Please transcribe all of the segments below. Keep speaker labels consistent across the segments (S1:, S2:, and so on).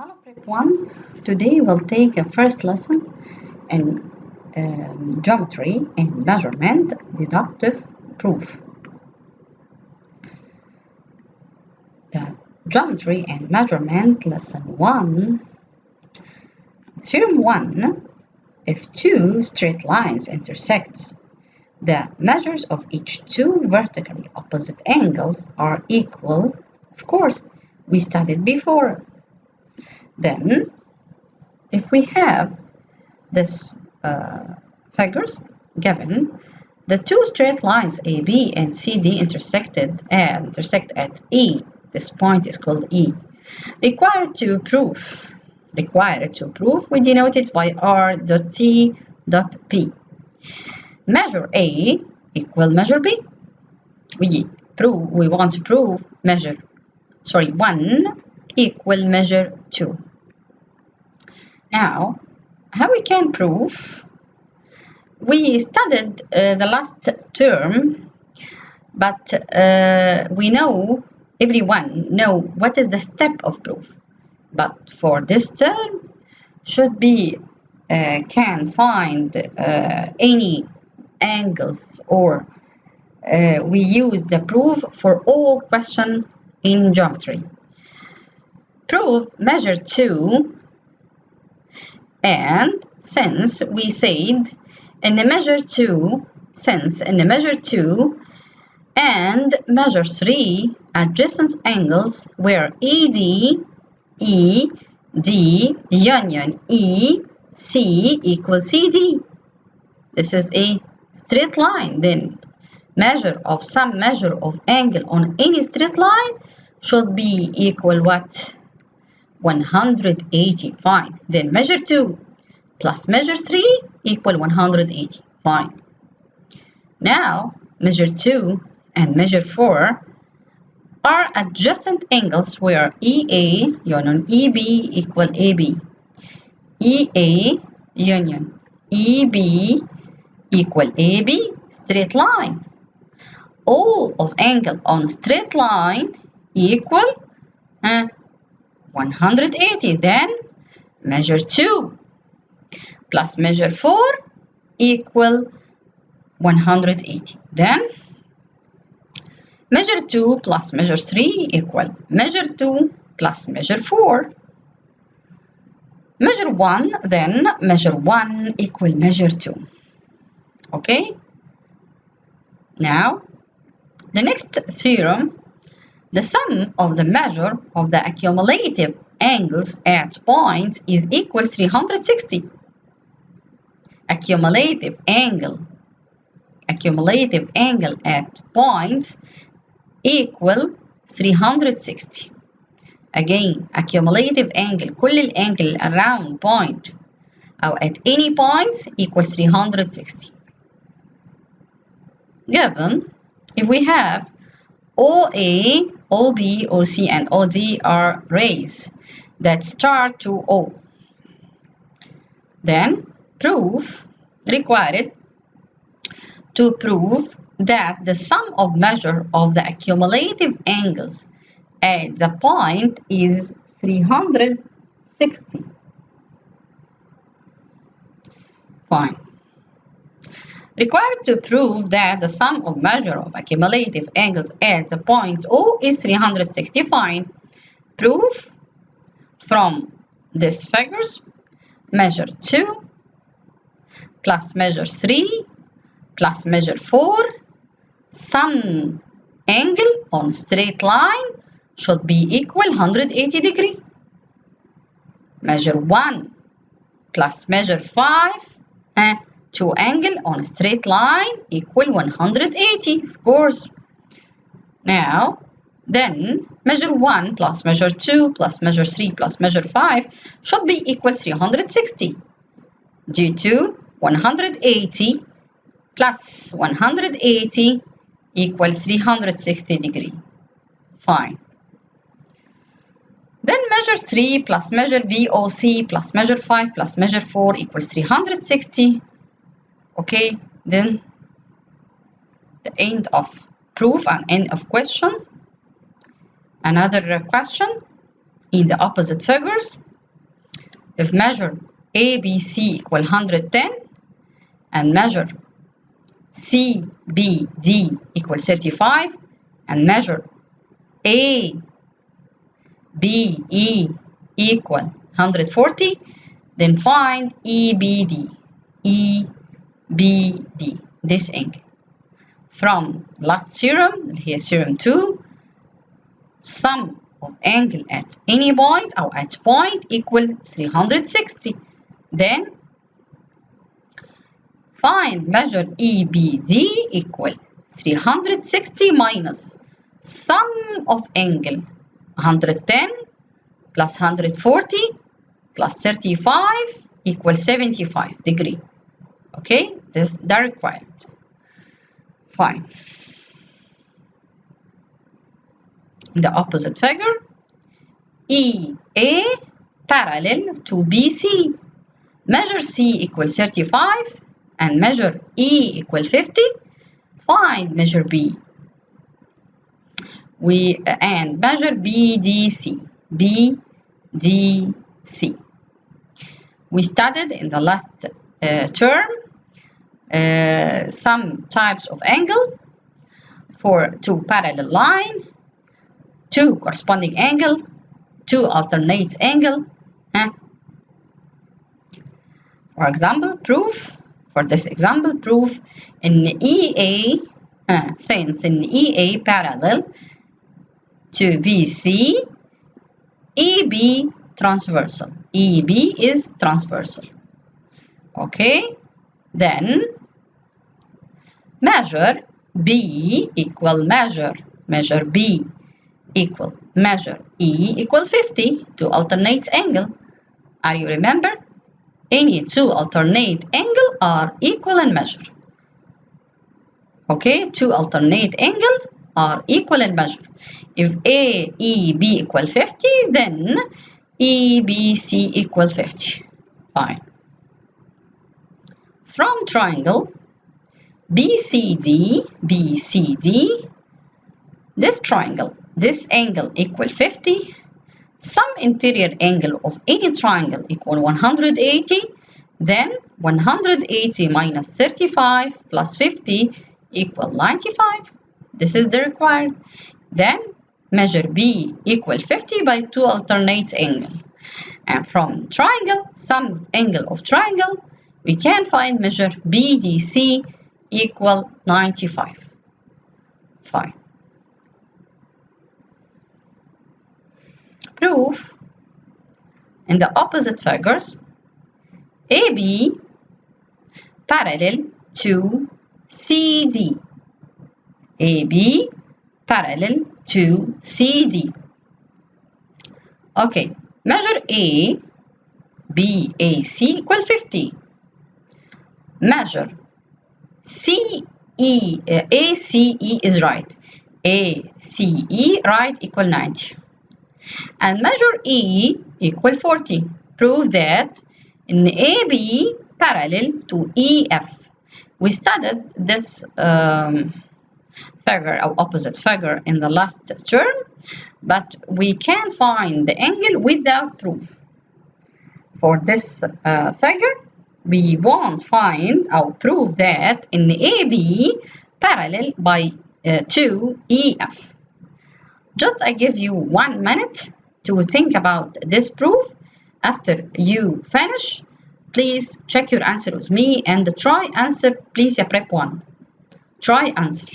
S1: Hello Prep 1. Today we'll take a first lesson in geometry and measurement deductive proof. The geometry and measurement lesson 1. Theorem 1. If two straight lines intersect, the measures of each two vertically opposite angles are equal. Of course, we studied before. Then, if we have this figures given, the two straight lines AB and CD intersect at E. This point is called E. Required to prove, we denote it by R.T.P. Measure A equal measure B. We want to prove measure 1 equal measure 2. Now, how we can prove? We studied the last term, but everyone know what is the step of proof. But for this term, should be can find any angles, or we use the proof for all questions in geometry. Prove measure 2, and since we said in the measure 2 and measure 3 adjacent angles where AD, ED union EC equals CD. This is a straight line. Then some measure of angle on any straight line should be equal what? 180. Fine. Then measure 2 plus measure 3 equal 180. Fine. Now measure 2 and measure 4 are adjacent angles where EA union EB equal AB. EA union EB equal AB, straight line. All of angle on straight line equal 180. Then measure 2 plus measure 4 equal 180. Then measure 2 plus measure 3 equal measure 2 plus measure 4. Measure 1, then measure 1 equal measure 2. Okay? Now, the next theorem, the sum of the measure of the accumulative angles at points is equal 360. Accumulative angle at points equal 360. Again, accumulative angle, كل الانجل around point أو at any points equal 360. Given, if we have OA, OB, OC, and OD are rays that start to O, then proof required to prove that the sum of measure of the accumulative angles at the point is 360. Fine. Required to prove that the sum of measure of accumulative angles at the point O is 360. Fine. Proof from these figures: measure 2 plus measure 3 plus measure 4, sum angle on straight line should be equal 180 degree. Measure 1 plus measure 5, two angle on a straight line equal 180, of course. Now, then measure 1 plus measure 2 plus measure 3 plus measure 5 should be equal 360 due to 180 plus 180 equals 360 degree. Fine. Then measure 3 plus measure VOC plus measure 5 plus measure 4 equals 360. Okay, then the end of proof and end of question. Another question in the opposite figures. if measure ABC equal 110 and measure CBD equal 35 and measure ABE equal 140, then find EBD. EBD, this angle. From last theorem, here's theorem 2, sum of angle at any point or at point equal 360. Then find measure EBD equal 360 minus sum of angle 110 plus 140 plus 35 equal 75 degree. Okay, this is the required. Fine. The opposite figure, EA parallel to BC. Measure C equal 35 and measure E equal 50. Find measure B. And measure BDC. BDC. We studied in the last term some types of angle for two parallel line, two corresponding angle, two alternate angle. For example, proof. For this example, proof in EA, since in EA parallel to BC, EB transversal. EB is transversal. Okay, then measure B equal measure B equal measure E equal 50 to alternate angle. Are you remember? Any two alternate angle are equal in measure. Okay, two alternate angle are equal in measure. If AEB equal 50, then EBC equal 50. Fine. From triangle BCD, this triangle, this angle equal 50. Some interior angle of any triangle equal 180. Then 180 minus 35 plus 50 equal 95. This is the required. Then measure B equal 50 by two alternate angle. And from triangle, sum angle of triangle, we can find measure BDC equal 95. Fine. Proof in the opposite figures, AB parallel to CD. AB parallel to CD. Okay, measure A, BAC equal 50. Measure ACE is right. ACE right equal 90. And measure E equal 40. Prove that in AB parallel to EF. We studied this figure or opposite figure in the last term, but we can find the angle without proof. For this figure, we won't find or prove that in AB parallel by to EF. Just I give you 1 minute to think about this proof. After you finish, please check your answer with me and try answer, please, prep 1. Try answer.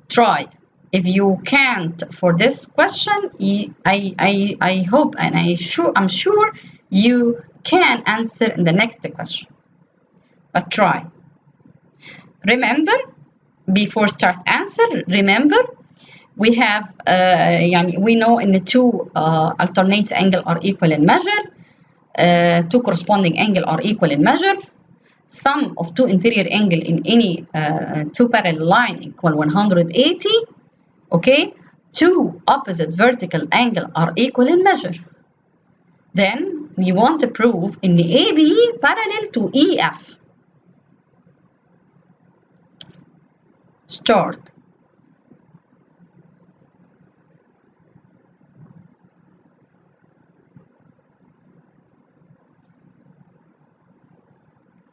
S1: Try. If you can't for this question, I hope and I'm sure you can answer in the next question. But try. Remember, before start answer, remember we have we know in the two alternate angle are equal in measure, two corresponding angle are equal in measure, sum of two interior angle in any two parallel line equal 180. Okay, two opposite vertical angle are equal in measure. Then we want to prove in the AB parallel to EF. Start.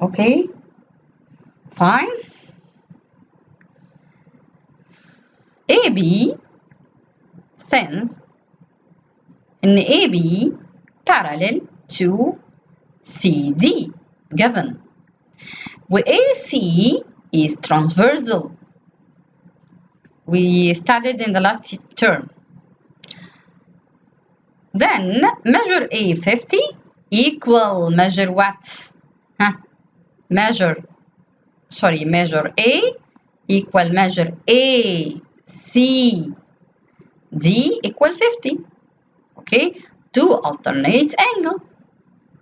S1: Okay, fine. AB, since in AB parallel to CD given, AC is transversal. We studied in the last term. Then measure A 50 equal measure what? Measure A equal measure A C D equal 50. Okay, two alternate angle.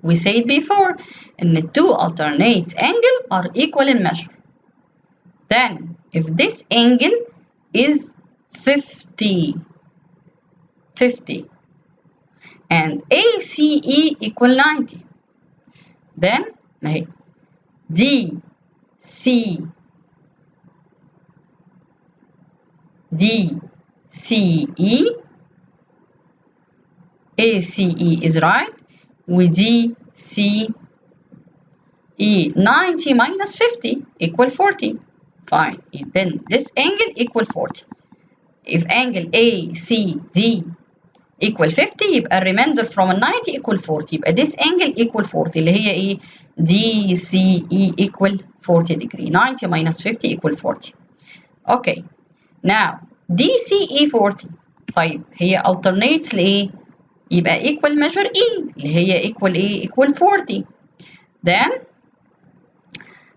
S1: We said before, and the two alternate angle are equal in measure. Then, if this angle is 50, and ACE equal 90, then DCE ACE is right, with DCE 90 minus 50 equal 40. Fine, then this angle equal 40. If angle ACD equal 50 يبقى remainder from 90 equal 40. يبقى this angle equal 40 اللي هي ايه؟ DCE equal 40 degree. 90 minus 50 equal 40. Okay. Now DCE 40. طيب هي alternates لإيه؟ يبقى equal measure E اللي هي equal ايه؟ equal 40. Then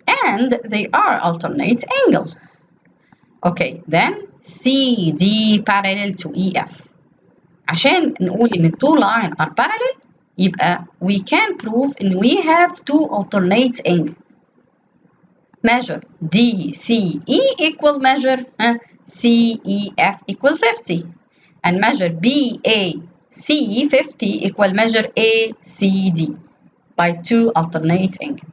S1: and they are alternate angle. Okay. Then CD parallel to EF. عشان نقول إن two lines are parallel يبقى we can prove إن we have two alternate angle. Measure DCE equal measure CEF equal 50, and measure BAC 50 equal measure ACD by two alternate angle.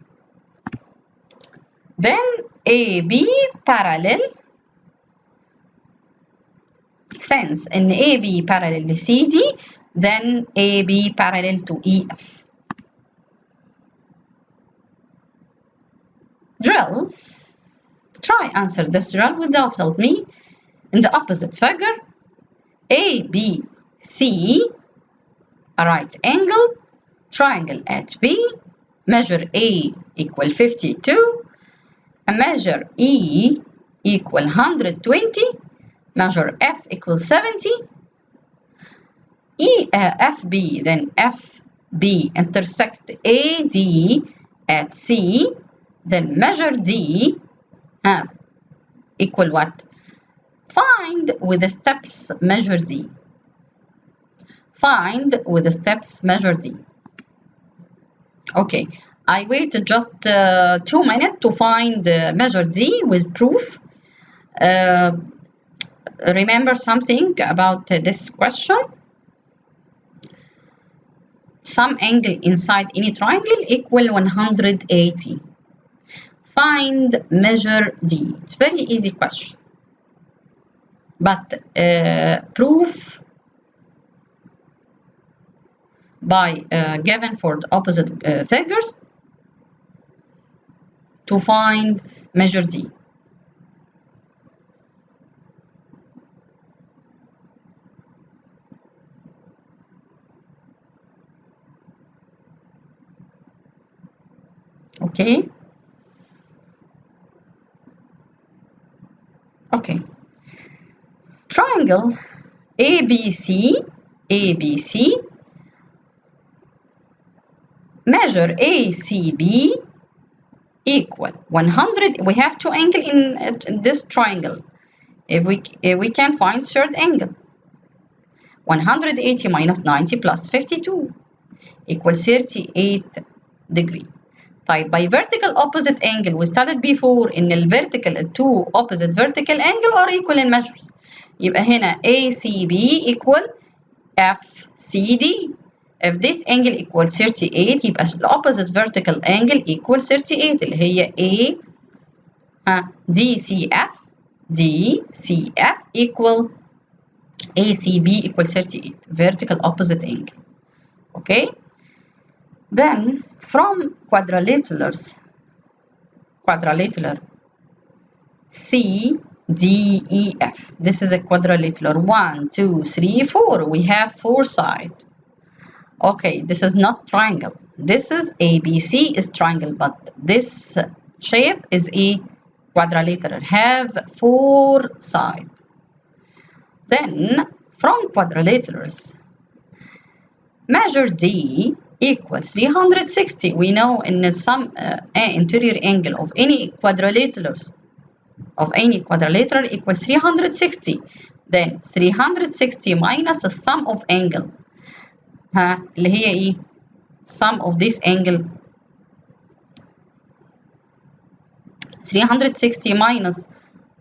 S1: Then AB parallel. Since in AB parallel to CD, then AB parallel to EF. Drill. Try answer this drill without help me. In the opposite figure, ABC, a right angle, triangle at B, measure A equal 52, and measure E equal 120, measure F equals 70, FB, then FB intersect AD at C, then measure D equal what? Find with the steps measure D. Find with the steps measure D. Okay, I waited just 2 minutes to find measure D with proof. Remember something about this question. Some angle inside any triangle equal 180. Find measure D. It's very easy question. But proof by given for the opposite figures to find measure D. Okay. Okay. Triangle ABC, measure ACB equal 100. We have two angles in this triangle. If we can find third angle, 180 minus 90 plus 52 equal 38 degree. طيب by vertical opposite angle we studied before in the vertical two opposite vertical angle are equal in measures. يبقى هنا ACB equal FCD. If this angle equal 38 يبقى the opposite vertical angle equal 38 اللي هي DCF equal ACB equal 38 vertical opposite angle. Okay. Then from quadrilaterals quadrilateral C, D, E, F. This is a quadrilateral 1, 2, 3, 4. We have 4 sides. Okay, this is not triangle. This is ABC is triangle, but this shape is a quadrilateral, have 4 sides. Then from quadrilaterals, measure D equals 360. We know in the sum interior angle of any quadrilaterals equals 360. Then 360 minus the sum of angle اللي هي ايه sum of this angle 360 minus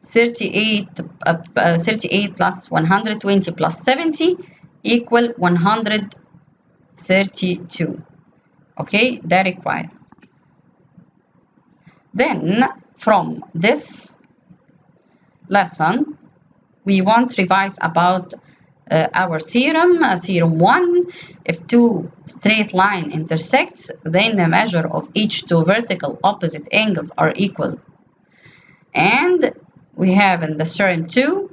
S1: 38 plus 120 plus 70 equal 132. Okay, that required. Then from this lesson we want to revise about our theorem, theorem 1. If two straight line intersects, then the measure of each two vertical opposite angles are equal. And we have in the theorem 2,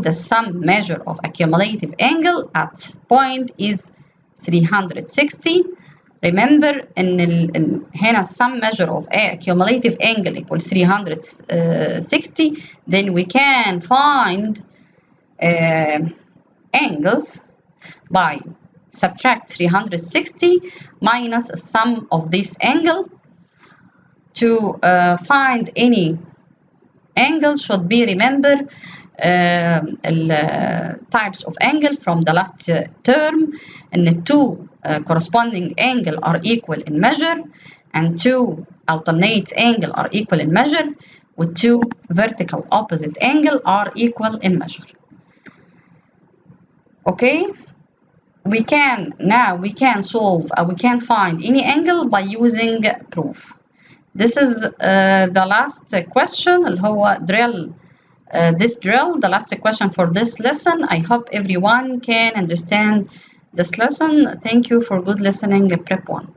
S1: the sum measure of a cumulative angle at point is 360. Remember in هنا sum measure of a cumulative angle equals 360. Then we can find angles by subtract 360 minus sum of this angle. To find any angle should be remember types of angle from the last term, and the two corresponding angle are equal in measure, and two alternate angle are equal in measure, with two vertical opposite angle are equal in measure. Okay, we can solve we can find any angle by using proof. This is the last question اللي هو drill. This drill, the last question for this lesson. I hope everyone can understand this lesson. Thank you for good listening, prep 1.